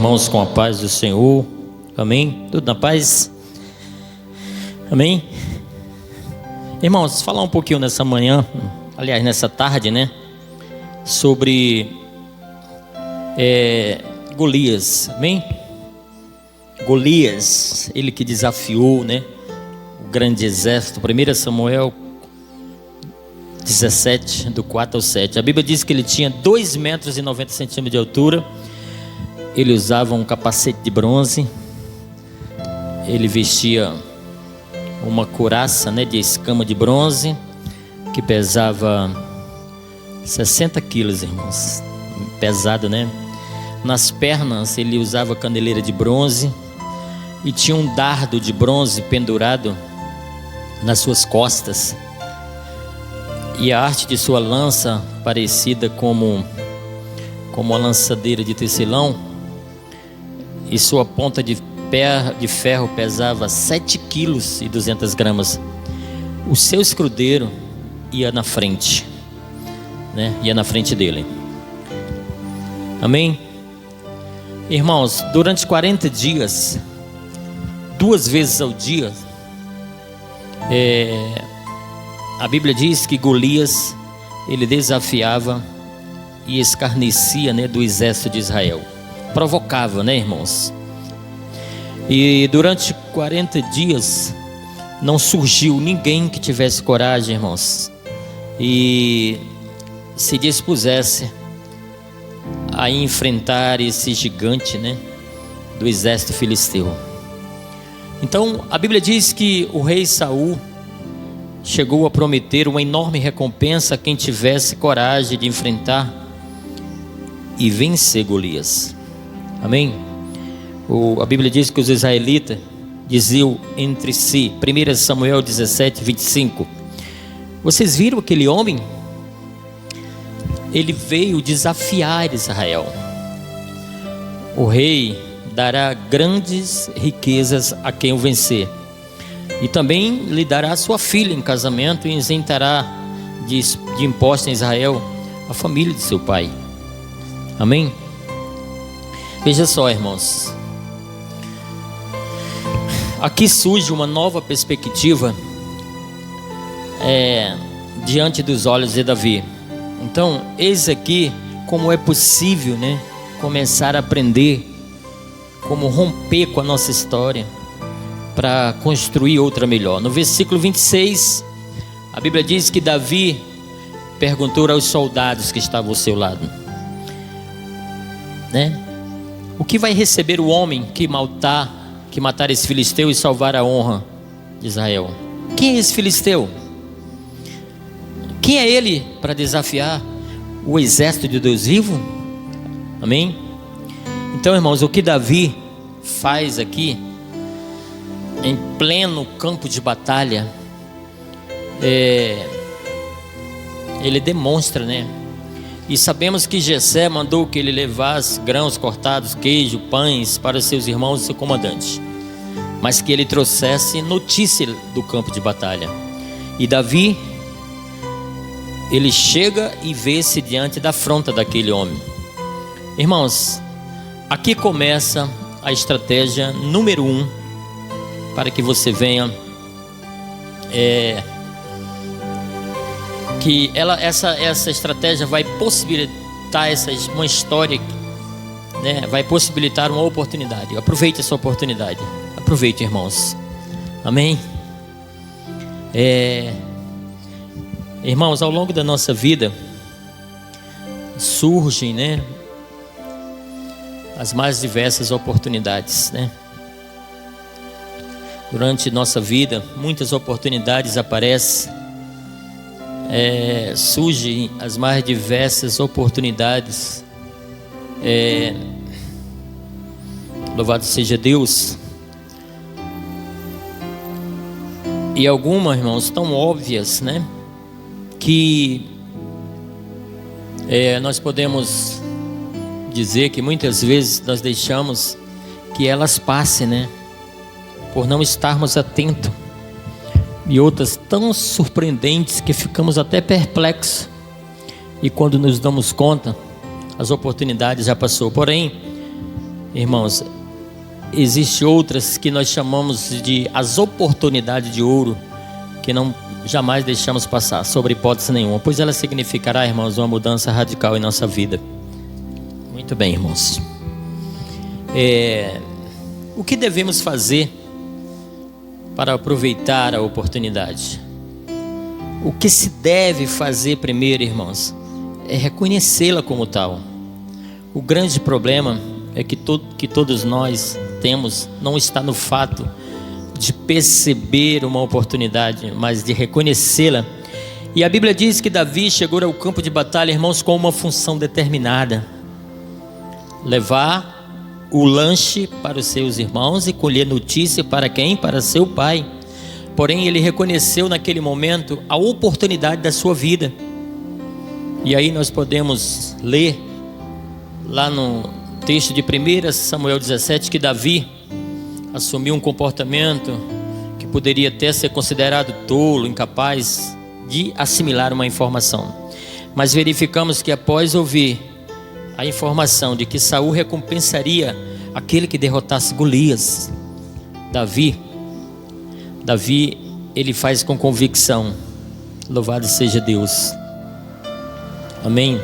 irmãos com a paz do Senhor. Amém? Tudo na paz? Amém? Irmãos, falar um pouquinho nessa manhã, aliás, nessa tarde, né? Sobre Golias. Amém? Golias, ele que desafiou, né? O grande exército. 1 Samuel 17, do 4 ao 7. A Bíblia diz que ele tinha 2,90 metros de altura. Ele usava um capacete de bronze. Ele vestia uma couraça, né, de escama de bronze, que pesava 60 quilos, irmãos. Pesado, né? Nas pernas ele usava caneleira de bronze e tinha um dardo de bronze pendurado nas suas costas. E a arte de sua lança, parecida como uma lançadeira de tecelão, e sua ponta de ferro pesava 7 quilos e 200 gramas. O seu escudeiro ia na frente, né? Ia na frente dele. Amém? Irmãos, durante 40 dias, 2 vezes ao dia, a Bíblia diz que Golias, ele desafiava e escarnecia, né, do exército de Israel. Provocava, né, irmãos? E durante 40 dias não surgiu ninguém que tivesse coragem, irmãos, e se dispusesse a enfrentar esse gigante, né, do exército filisteu. Então a Bíblia diz que o rei Saul chegou a prometer uma enorme recompensa a quem tivesse coragem de enfrentar e vencer Golias. Amém? A Bíblia diz que os israelitas diziam entre si, 1 Samuel 17, 25: vocês viram aquele homem? Ele veio desafiar Israel. O rei dará grandes riquezas a quem o vencer, e também lhe dará sua filha em casamento, e isentará de impostos em Israel a família de seu pai. Amém? Veja só, irmãos, aqui surge uma nova perspectiva diante dos olhos de Davi. Então, eis aqui como é possível, né, começar a aprender como romper com a nossa história para construir outra melhor. No versículo 26, a Bíblia diz que Davi perguntou aos soldados que estavam ao seu lado, né? O que vai receber o homem que matar esse filisteu e salvar a honra de Israel? Quem é esse filisteu? Quem é ele para desafiar o exército de Deus vivo? Amém? Então, irmãos, o que Davi faz aqui, em pleno campo de batalha, ele demonstra, né? E sabemos que Jessé mandou que ele levasse grãos cortados, queijo, pães para seus irmãos e seu comandante, mas que ele trouxesse notícia do campo de batalha. E Davi, ele chega e vê-se diante da afronta daquele homem. Irmãos, aqui começa a estratégia número 1 para que você venha que essa estratégia vai possibilitar uma história, né, vai possibilitar uma oportunidade. Aproveite essa oportunidade. Aproveite, irmãos. Amém? Irmãos, ao longo da nossa vida surgem, né, as mais diversas oportunidades, né? Durante nossa vida, muitas oportunidades aparecem, surgem as mais diversas oportunidades. Louvado seja Deus. E algumas, irmãos, tão óbvias, né, que nós podemos dizer que muitas vezes nós deixamos que elas passem, né, por não estarmos atentos. E outras tão surpreendentes que ficamos até perplexos, e quando nos damos conta, as oportunidades já passou. Porém, Irmãos, existem outras que nós chamamos de as oportunidades de ouro, que não jamais deixamos passar, sobre hipótese nenhuma, pois ela significará, irmãos, uma mudança radical em nossa vida. Muito bem, irmãos. O que devemos fazer para aproveitar a oportunidade? O que se deve fazer primeiro, irmãos, é reconhecê-la como tal. O grande problema é que todos nós temos não está no fato de perceber uma oportunidade, mas de reconhecê-la. E a Bíblia diz que Davi chegou ao campo de batalha, irmãos, com uma função determinada: levar o lanche para os seus irmãos e colher notícia para quem? Para seu pai. Porém, ele reconheceu naquele momento a oportunidade da sua vida. E aí nós podemos ler lá no texto de 1 Samuel 17 que Davi assumiu um comportamento que poderia até ser considerado tolo, incapaz de assimilar uma informação. Mas verificamos que após ouvir a informação de que Saul recompensaria aquele que derrotasse Golias, Davi, ele faz com convicção. Louvado seja Deus. Amém.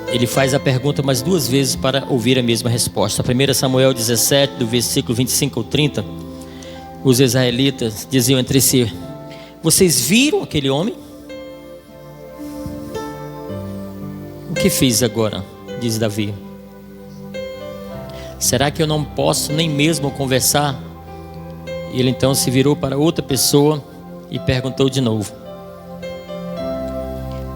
Ele faz a pergunta mais duas vezes para ouvir a mesma resposta. 1 Samuel 17, do versículo 25 ao 30, os israelitas diziam entre si: vocês viram aquele homem? O que fiz agora? Diz Davi. Será que eu não posso nem mesmo conversar? Ele então se virou para outra pessoa e perguntou de novo.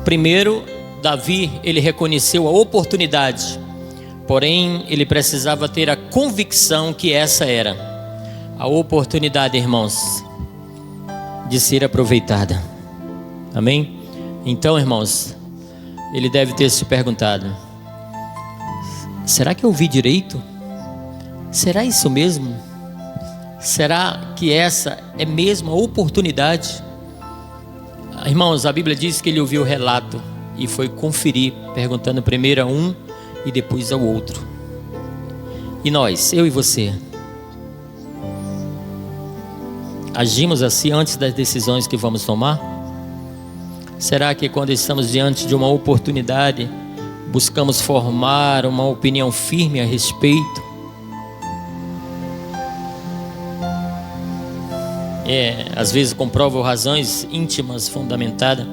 Primeiro, Davi, ele reconheceu a oportunidade, porém ele precisava ter a convicção que essa era a oportunidade, irmãos, de ser aproveitada. Amém? Então, irmãos, ele deve ter se perguntado: será que eu ouvi direito? Será isso mesmo? Será que essa é mesmo a oportunidade? Irmãos, a Bíblia diz que ele ouviu o relato e foi conferir, perguntando primeiro a um e depois ao outro. E nós, eu e você, agimos assim antes das decisões que vamos tomar? Será que quando estamos diante de uma oportunidade, buscamos formar uma opinião firme a respeito? Às vezes comprovam razões íntimas fundamentadas.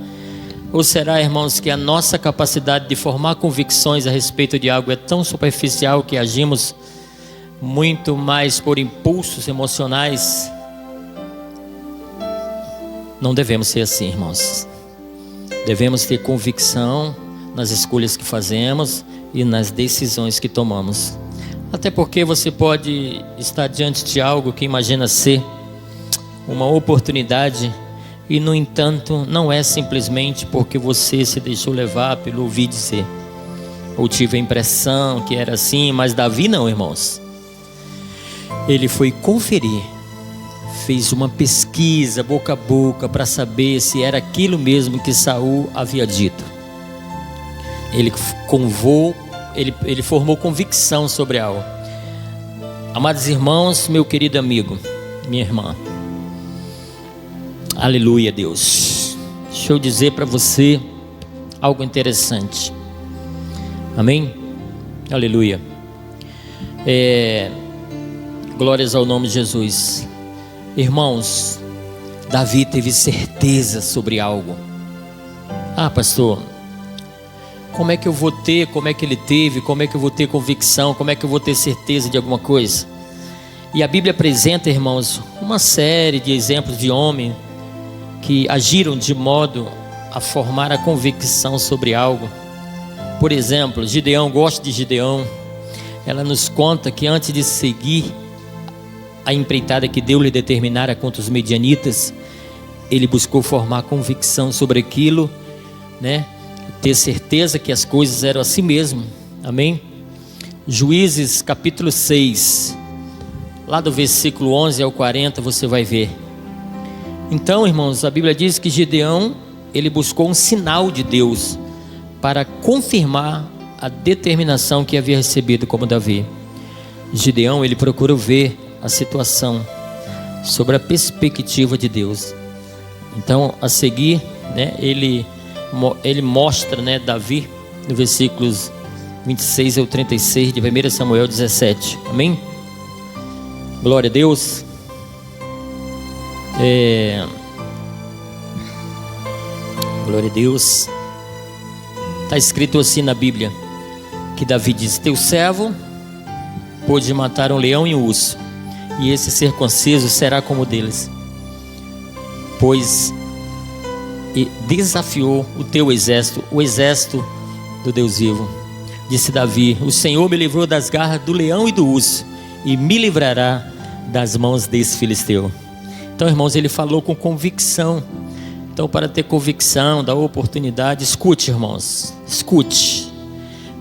Ou será, irmãos, que a nossa capacidade de formar convicções a respeito de algo é tão superficial que agimos muito mais por impulsos emocionais? Não devemos ser assim, irmãos. Devemos ter convicção nas escolhas que fazemos e nas decisões que tomamos. Até porque você pode estar diante de algo que imagina ser uma oportunidade e, no entanto, não é simplesmente porque você se deixou levar pelo ouvir dizer, ou tive a impressão que era assim. Mas Davi não, irmãos. Ele foi conferir, fez uma pesquisa boca a boca para saber se era aquilo mesmo que Saul havia dito. Ele formou convicção sobre algo. Amados irmãos, meu querido amigo, minha irmã, aleluia, Deus. Deixa eu dizer para você algo interessante. Amém? Aleluia. Glórias ao nome de Jesus. Irmãos, Davi teve certeza sobre algo. Ah, pastor, como é que eu vou ter, como é que ele teve, como é que eu vou ter convicção, como é que eu vou ter certeza de alguma coisa? E a Bíblia apresenta, irmãos, uma série de exemplos de homens que agiram de modo a formar a convicção sobre algo. Por exemplo, Gideão, gosto de Gideão. Ela nos conta que antes de seguir a empreitada que Deus lhe determinara contra os medianitas, ele buscou formar convicção sobre aquilo, né? Ter certeza que as coisas eram assim mesmo. Amém? Juízes capítulo 6, lá do versículo 11 ao 40, você vai ver. Então, irmãos, a Bíblia diz que Gideão, ele buscou um sinal de Deus para confirmar a determinação que havia recebido como Davi. Gideão, ele procurou ver a situação sobre a perspectiva de Deus. Então, a seguir, né, ele mostra, né, Davi, no versículos 26 ao 36 de 1 Samuel 17. Amém? Glória a Deus. Glória a Deus. Está escrito assim na Bíblia, que Davi diz: teu servo pôde matar um leão e um urso, e esse ser conciso será como deles, pois desafiou o teu exército, o exército do Deus vivo. Disse Davi: o Senhor me livrou das garras do leão e do urso, e me livrará das mãos desse filisteu. Então, irmãos, ele falou com convicção. Então, para ter convicção da oportunidade, escute, irmãos, escute.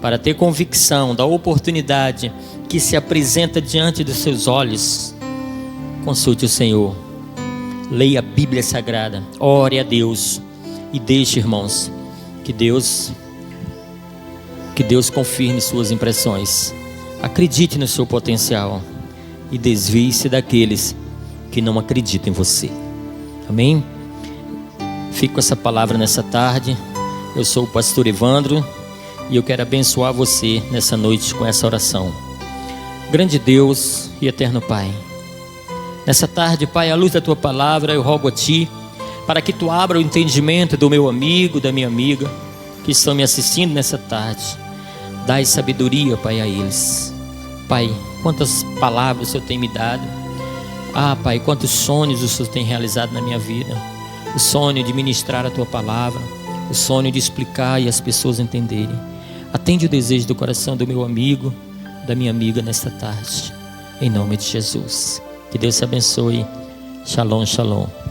Para ter convicção da oportunidade que se apresenta diante dos seus olhos, consulte o Senhor, leia a Bíblia Sagrada, ore a Deus e deixe, irmãos, que Deus confirme suas impressões. Acredite no seu potencial e desvie-se daqueles que não acreditam em você. Amém? Fico com essa palavra nessa tarde. Eu sou o pastor Evandro e eu quero abençoar você nessa noite com essa oração. Grande Deus e eterno Pai, nessa tarde, Pai, à luz da Tua palavra, eu rogo a Ti para que Tu abra o entendimento do meu amigo, da minha amiga que estão me assistindo nessa tarde. Dai sabedoria, Pai, a eles. Pai, quantas palavras o Senhor tem me dado. Pai, quantos sonhos o Senhor tem realizado na minha vida. O sonho de ministrar a Tua palavra, o sonho de explicar e as pessoas entenderem. Atende o desejo do coração do meu amigo, da minha amiga nesta tarde, em nome de Jesus. Que Deus te abençoe. Shalom, shalom.